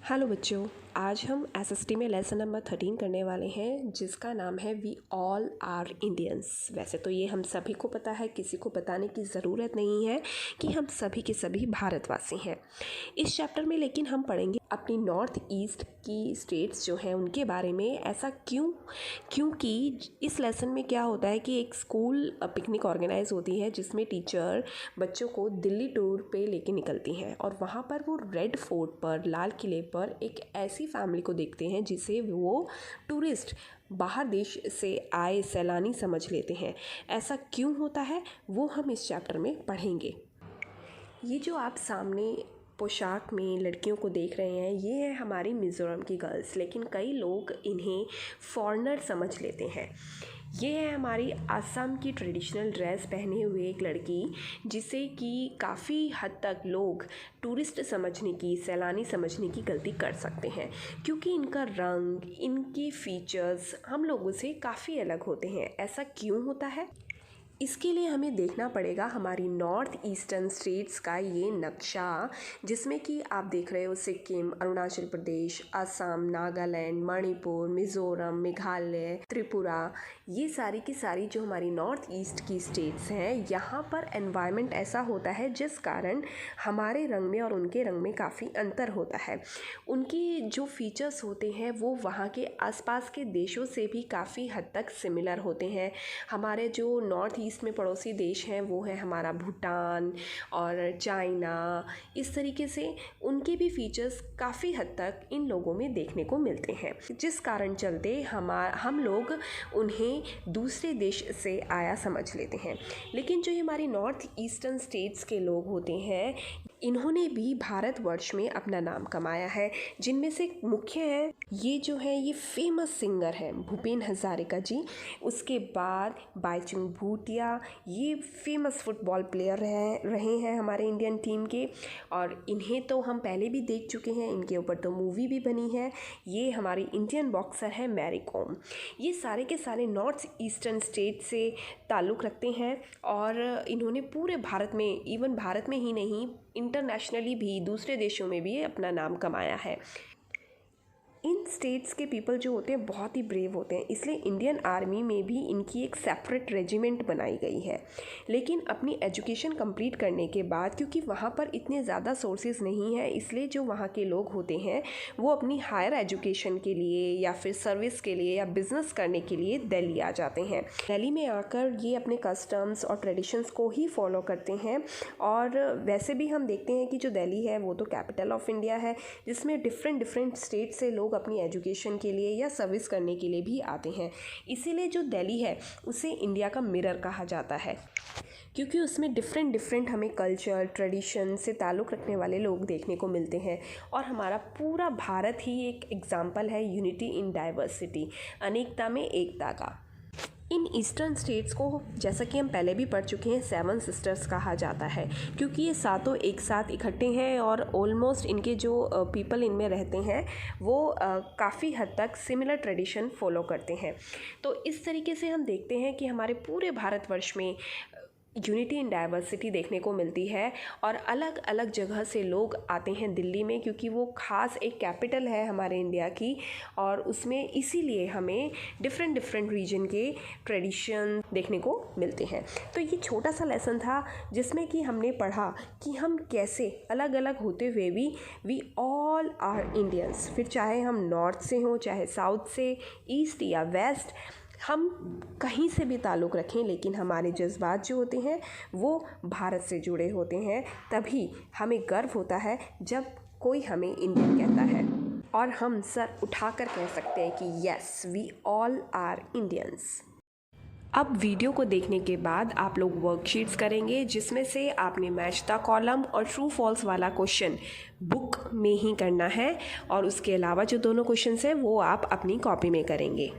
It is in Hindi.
हेलो बच्चों, आज हम एसएसटी में लेसन नंबर 13 करने वाले हैं जिसका नाम है वी ऑल आर इंडियंस। वैसे तो ये हम सभी को पता है, किसी को बताने की ज़रूरत नहीं है कि हम सभी के सभी भारतवासी हैं। इस चैप्टर में लेकिन हम पढ़ेंगे अपनी नॉर्थ ईस्ट की स्टेट्स जो हैं उनके बारे में। ऐसा क्योंकि इस लेसन में क्या होता है कि एक स्कूल पिकनिक ऑर्गेनाइज होती है जिसमें टीचर बच्चों को दिल्ली टूर पे लेके निकलती हैं और वहाँ पर वो रेड फोर्ट पर, लाल किले पर एक ऐसी फैमिली को देखते हैं जिसे वो टूरिस्ट, बाहर देश से आए सैलानी समझ लेते हैं। ऐसा क्यों होता है वो हम इस चैप्टर में पढ़ेंगे। ये जो आप सामने पोशाक में लड़कियों को देख रहे हैं, ये है हमारी मिज़ोरम की गर्ल्स, लेकिन कई लोग इन्हें फॉरेनर समझ लेते हैं। ये है हमारी आसाम की ट्रेडिशनल ड्रेस पहने हुए एक लड़की, जिसे कि काफ़ी हद तक लोग टूरिस्ट समझने की, सैलानी समझने की गलती कर सकते हैं क्योंकि इनका रंग, इनके फीचर्स हम लोगों से काफ़ी अलग होते हैं। ऐसा क्यों होता है? इसके लिए हमें देखना पड़ेगा हमारी नॉर्थ ईस्टर्न स्टेट्स का ये नक्शा, जिसमें कि आप देख रहे हो सिक्किम, अरुणाचल प्रदेश, असम, नागालैंड, मणिपुर, मिज़ोरम, मेघालय, त्रिपुरा। ये सारी की सारी जो हमारी नॉर्थ ईस्ट की स्टेट्स हैं, यहाँ पर एनवायरनमेंट ऐसा होता है जिस कारण हमारे रंग में और उनके रंग में काफ़ी अंतर होता है। उनकी जो फीचर्स होते हैं वो वहाँ के आसपास के देशों से भी काफ़ी हद तक सिमिलर होते हैं। हमारे जो नॉर्थ ईस्ट में पड़ोसी देश हैं वो है हमारा भूटान और चाइना। इस तरीके से उनके भी फीचर्स काफ़ी हद तक इन लोगों में देखने को मिलते हैं, जिस कारण चलते हम लोग उन्हें दूसरे देश से आया समझ लेते हैं। लेकिन जो हमारी नॉर्थ ईस्टर्न स्टेट्स के लोग होते हैं, इन्होंने भी भारतवर्ष में अपना नाम कमाया है, जिनमें से मुख्य है ये फेमस सिंगर हैं भूपेन हज़ारिका जी। उसके बाद बाईचुंग भूटिया, ये फेमस फुटबॉल प्लेयर रहे हैं हमारे इंडियन टीम के, और इन्हें तो हम पहले भी देख चुके हैं, इनके ऊपर तो मूवी भी बनी है। ये हमारी इंडियन बॉक्सर है मैरी कॉम। ये सारे के सारे नॉर्थ ईस्टर्न स्टेट से ताल्लुक़ रखते हैं और इन्होंने पूरे भारत में, इवन भारत में ही नहीं, इंटरनेशनली भी, दूसरे देशों में भी अपना नाम कमाया है। इन स्टेट्स के पीपल जो होते हैं बहुत ही ब्रेव होते हैं, इसलिए इंडियन आर्मी में भी इनकी एक सेपरेट रेजिमेंट बनाई गई है। लेकिन अपनी एजुकेशन कंप्लीट करने के बाद, क्योंकि वहाँ पर इतने ज़्यादा सोर्सेज नहीं हैं, इसलिए जो वहाँ के लोग होते हैं वो अपनी हायर एजुकेशन के लिए या फिर सर्विस के लिए या बिज़नेस करने के लिए दिल्ली आ जाते हैं। दिल्ली में आकर ये अपने कस्टम्स और ट्रेडिशंस को ही फॉलो करते हैं। और वैसे भी हम देखते हैं कि जो दिल्ली है वो तो कैपिटल ऑफ इंडिया है, जिसमें डिफरेंट स्टेट से लोग अपनी एजुकेशन के लिए या सर्विस करने के लिए भी आते हैं। इसीलिए जो दिल्ली है उसे इंडिया का मिरर कहा जाता है, क्योंकि उसमें डिफरेंट हमें कल्चर, ट्रेडिशन से ताल्लुक़ रखने वाले लोग देखने को मिलते हैं। और हमारा पूरा भारत ही एक एग्जाम्पल है यूनिटी इन डाइवर्सिटी, अनेकता में एकता का। इन ईस्टर्न स्टेट्स को, जैसा कि हम पहले भी पढ़ चुके हैं, 7 सिस्टर्स कहा जाता है, क्योंकि ये सातों एक साथ इकट्ठे हैं और ऑलमोस्ट इनके जो पीपल इनमें रहते हैं वो काफ़ी हद तक सिमिलर ट्रेडिशन फॉलो करते हैं। तो इस तरीके से हम देखते हैं कि हमारे पूरे भारतवर्ष में यूनिटी इन डाइवर्सिटी देखने को मिलती है और अलग अलग जगह से लोग आते हैं दिल्ली में, क्योंकि वो ख़ास एक कैपिटल है हमारे इंडिया की, और उसमें इसीलिए हमें डिफरेंट रीजन के ट्रेडिशन देखने को मिलते हैं। तो ये छोटा सा लेसन था जिसमें कि हमने पढ़ा कि हम कैसे अलग अलग होते हुए भी वी ऑल आर इंडियंस, फिर चाहे हम नॉर्थ से हों, चाहे साउथ से, ईस्ट या वेस्ट, हम कहीं से भी ताल्लुक़ रखें, लेकिन हमारे जज्बात जो होते हैं वो भारत से जुड़े होते हैं। तभी हमें गर्व होता है जब कोई हमें इंडियन कहता है, और हम सर उठाकर कह सकते हैं कि yes, we all are Indians. अब वीडियो को देखने के बाद आप लोग वर्कशीट्स करेंगे, जिसमें से आपने मैच द कॉलम और ट्रू फॉल्स वाला क्वेश्चन बुक में ही करना है, और उसके अलावा जो दोनों क्वेश्चंस हैं वो आप अपनी कॉपी में करेंगे।